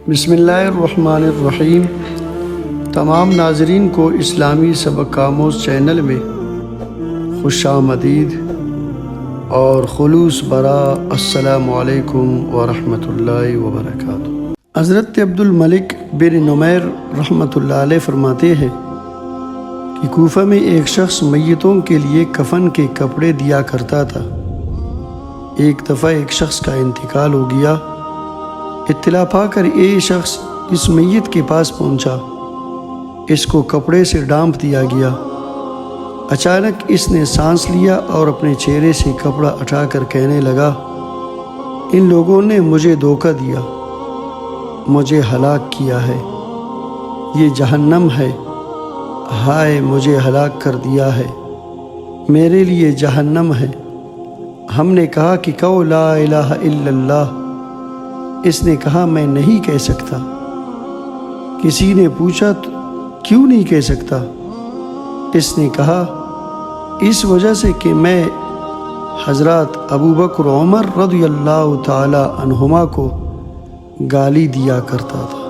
بسم اللہ الرحمن الرحیم۔ تمام ناظرین کو اسلامی سبق آموز چینل میں خوش آمدید اور خلوص برا السلام علیکم ورحمۃ اللہ وبرکاتہ۔ حضرت عبد الملک بن نمیر رحمۃ اللہ علیہ فرماتے ہیں کہ کوفہ میں ایک شخص میتوں کے لیے کفن کے کپڑے دیا کرتا تھا۔ ایک دفعہ ایک شخص کا انتقال ہو گیا۔ اطلاع پا کر یہ شخص اس میت کے پاس پہنچا۔ اس کو کپڑے سے ڈھانپ دیا گیا۔ اچانک اس نے سانس لیا اور اپنے چہرے سے کپڑا اٹھا کر کہنے لگا، ان لوگوں نے مجھے دھوکہ دیا، مجھے ہلاک کیا ہے، یہ جہنم ہے، ہائے مجھے ہلاک کر دیا ہے، میرے لیے جہنم ہے۔ ہم نے کہا کہ کہو لا الہ الا اللہ۔ اس نے کہا میں نہیں کہہ سکتا۔ کسی نے پوچھا کیوں نہیں کہہ سکتا؟ اس نے کہا اس وجہ سے کہ میں حضرات ابو بکر و عمر رضی اللہ تعالی عنہما کو گالی دیا کرتا تھا۔